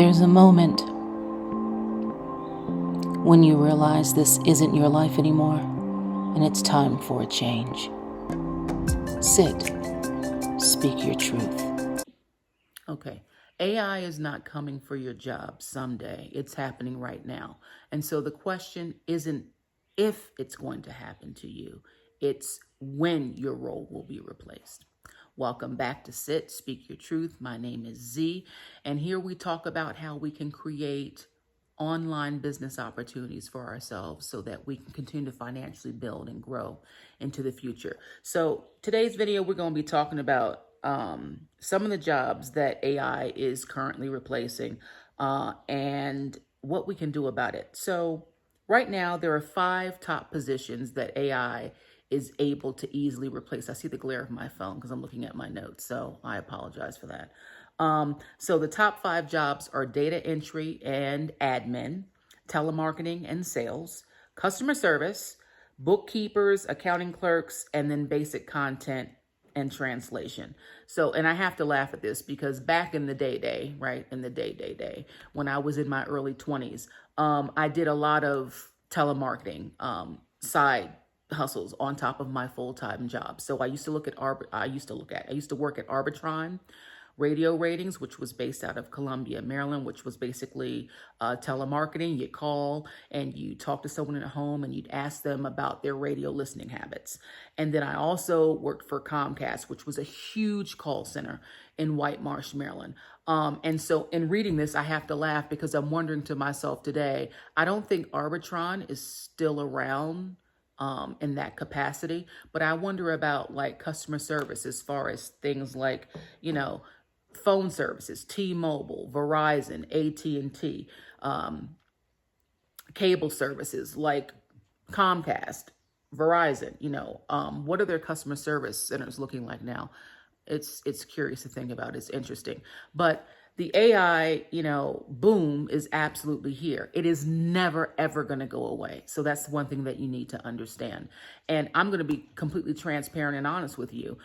There's a moment when you realize this isn't your life anymore, and it's time for a change. Sit, speak your truth. Okay, AI is not coming for your job someday. It's happening right now. And so the question isn't if it's going to happen to you, it's when your role will be replaced. Welcome back to Sit, Speak Your Truth. My name is Z, and here we talk about how we can create online business opportunities for ourselves so that we can continue to financially build and grow into the future. So today's video, we're going to be talking about some of the jobs that AI is currently replacing and what we can do about it. So right now, there are 5 top positions that AI is able to easily replace. I see the glare of my phone because I'm looking at my notes, so I apologize for that. So the top 5 jobs are data entry and admin, telemarketing and sales, customer service, bookkeepers, accounting clerks, and then basic content and translation. So, and I have to laugh at this because back in the day, right? In the day, when I was in my early 20s, I did a lot of telemarketing, side hustles on top of my full-time job. So I used to work at Arbitron Radio Ratings, which was based out of Columbia, Maryland, which was basically telemarketing. You'd call and you talk to someone at home and you'd ask them about their radio listening habits. And then I also worked for Comcast, which was a huge call center in White Marsh, Maryland. And so in reading this, I have to laugh because I'm wondering to myself today, I don't think Arbitron is still around in that capacity, but I wonder about like customer service as far as things like, phone services, T-Mobile, Verizon, AT&T, cable services like Comcast, Verizon, what are their customer service centers looking like now? It's curious to think about. It's interesting. But the AI, boom is absolutely here. It is never, ever going to go away. So that's one thing that you need to understand. And I'm going to be completely transparent and honest with you.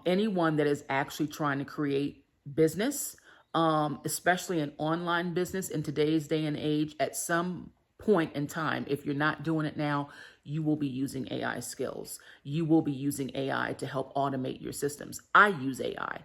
Anyone that is actually trying to create business, especially an online business in today's day and age, at some point in time, if you're not doing it now, you will be using AI skills. You will be using AI to help automate your systems. I use AI.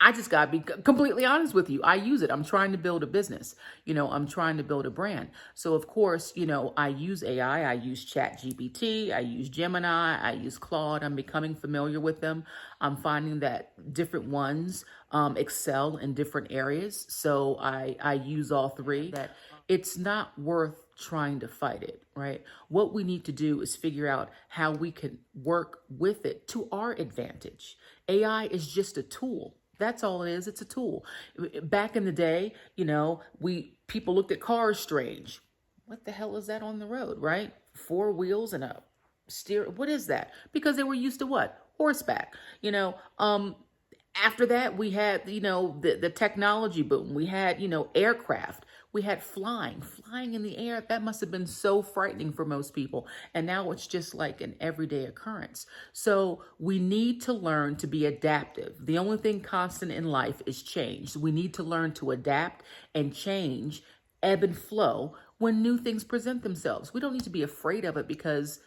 I just got to be completely honest with you. I use it. I'm trying to build a business. I'm trying to build a brand. So of course, I use AI. I use ChatGPT. I use Gemini. I use Claude. I'm becoming familiar with them. I'm finding that different ones excel in different areas. So I use all 3. That it's not worth trying to fight it, right? What we need to do is figure out how we can work with it to our advantage. AI is just a tool. That's all it is. It's a tool. Back in the day, people looked at cars strange. What the hell is that on the road, right? 4 wheels and a steer. What is that? Because they were used to what? Horseback. After that, we had, the technology boom. We had, aircraft. We had flying in the air. That must have been so frightening for most people. And now it's just like an everyday occurrence. So we need to learn to be adaptive. The only thing constant in life is change. We need to learn to adapt and change, ebb and flow when new things present themselves. We don't need to be afraid of it because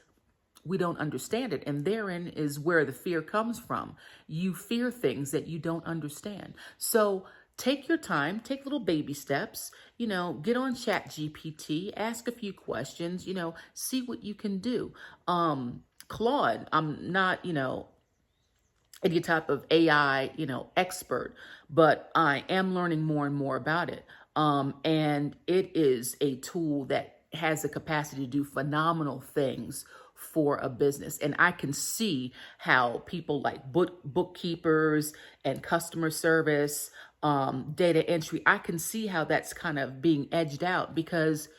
we don't understand it. And therein is where the fear comes from. You fear things that you don't understand. So take your time, take little baby steps, get on ChatGPT, ask a few questions, see what you can do. Claude, I'm not, any type of AI, expert, but I am learning more and more about it. And it is a tool that has the capacity to do phenomenal things for a business. And I can see how people like bookkeepers and customer service, data entry, I can see how that's kind of being edged out because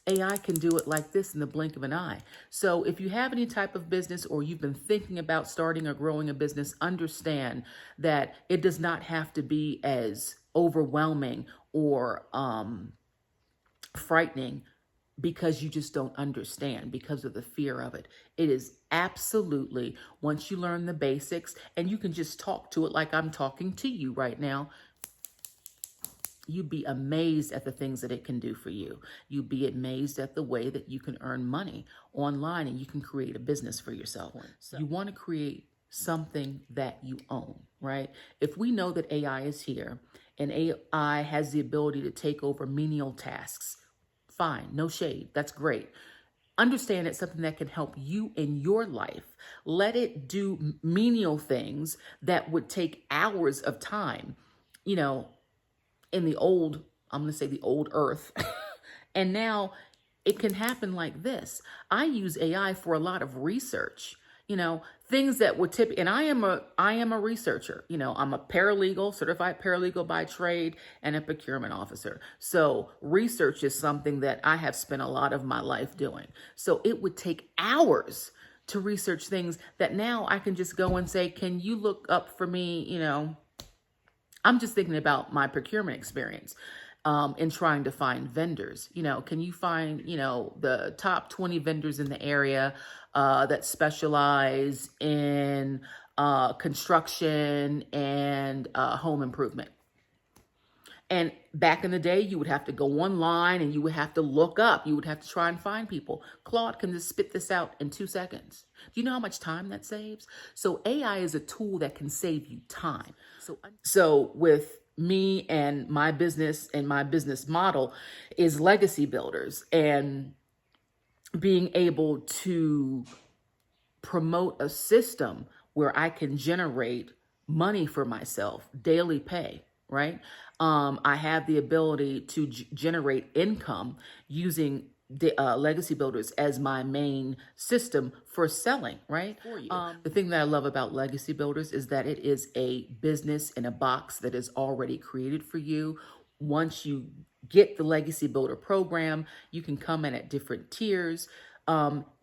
AI can do it like this in the blink of an eye. So if you have any type of business or you've been thinking about starting or growing a business, understand that it does not have to be as overwhelming or frightening because you just don't understand because of the fear of it. It is absolutely, once you learn the basics and you can just talk to it like I'm talking to you right now, you'd be amazed at the things that it can do for you. You'd be amazed at the way that you can earn money online and you can create a business for yourself. So you want to create something that you own, right? If we know that AI is here and AI has the ability to take over menial tasks, fine, no shade, that's great. Understand it's something that can help you in your life. Let it do menial things that would take hours of time, in the old, I'm going to say the old earth. And now it can happen like this. I use AI for a lot of research, things that would and I am a researcher. I'm a paralegal, certified paralegal by trade, and a procurement officer. So research is something that I have spent a lot of my life doing. So it would take hours to research things that now I can just go and say, can you look up for me, I'm just thinking about my procurement experience in trying to find vendors. Can you find, the top 20 vendors in the area that specialize in construction and home improvement? And back in the day, you would have to go online and you would have to look up. You would have to try and find people. Claude can just spit this out in 2 seconds. Do you know how much time that saves? So AI is a tool that can save you time. So with me and my business model is legacy builders, and being able to promote a system where I can generate money for myself, daily pay, right? I have the ability to generate income using the legacy builders as my main system for selling, right? For you. The thing that I love about legacy builders is that it is a business in a box that is already created for you. Once you get the legacy builder program, you can come in at different tiers.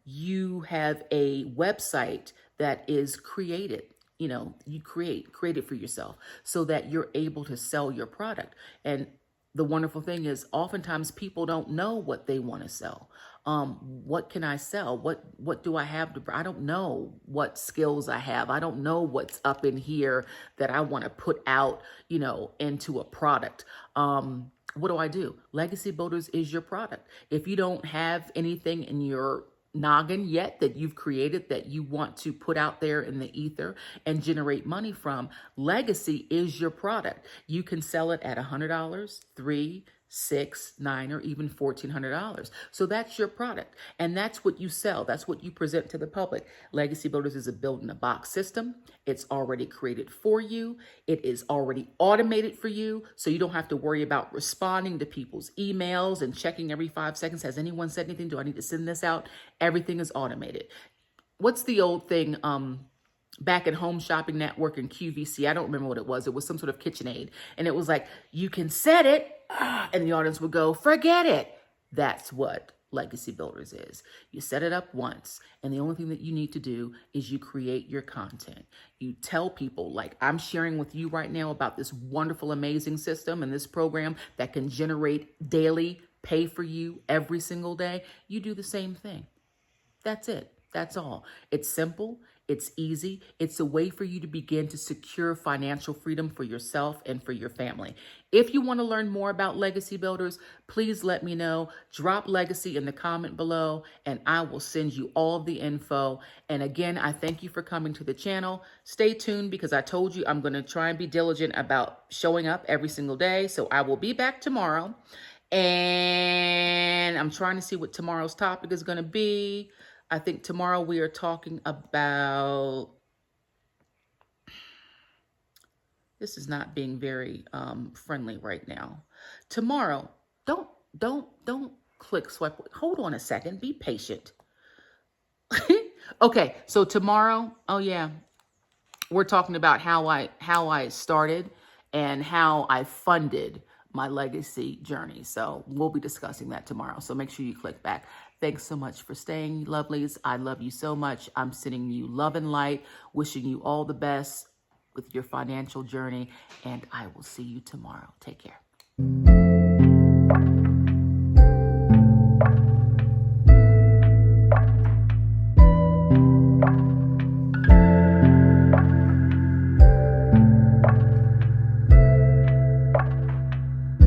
You have a website that is created. You create it for yourself so that you're able to sell your product. And the wonderful thing is oftentimes people don't know what they want to sell. What can I sell? What do I have I don't know what skills I have. I don't know what's up in here that I want to put out, into a product. What do? Legacy Builders is your product. If you don't have anything in your noggin yet that you've created that you want to put out there in the ether and generate money from, legacy is your product. You can sell it at $100, $300, $600, $900, or even $1,400. So that's your product. And that's what you sell. That's what you present to the public. Legacy Builders is a build-in-a-box system. It's already created for you. It is already automated for you. So you don't have to worry about responding to people's emails and checking every 5 seconds. Has anyone said anything? Do I need to send this out? Everything is automated. What's the old thing? Back at Home Shopping Network and QVC, I don't remember what it was. It was some sort of KitchenAid. And it was like, you can set it, and the audience would go, forget it. That's what Legacy Builders is. You set it up once, and the only thing that you need to do is you create your content. You tell people, like I'm sharing with you right now about this wonderful, amazing system and this program that can generate daily pay for you every single day. You do the same thing. That's it. That's all. It's simple. It's easy. It's a way for you to begin to secure financial freedom for yourself and for your family. If you want to learn more about Legacy Builders, please let me know. Drop Legacy in the comment below, and I will send you all the info. And again, I thank you for coming to the channel. Stay tuned because I told you I'm going to try and be diligent about showing up every single day. So I will be back tomorrow. And I'm trying to see what tomorrow's topic is going to be. I think tomorrow we are talking about, this is not being very friendly right now. Tomorrow, don't click swipe. Hold on a second, be patient. Okay, so tomorrow, oh yeah, we're talking about how I started and how I funded my legacy journey. So we'll be discussing that tomorrow. So make sure you click back. Thanks so much for staying, lovelies. I love you so much. I'm sending you love and light, wishing you all the best with your financial journey, and I will see you tomorrow. Take care.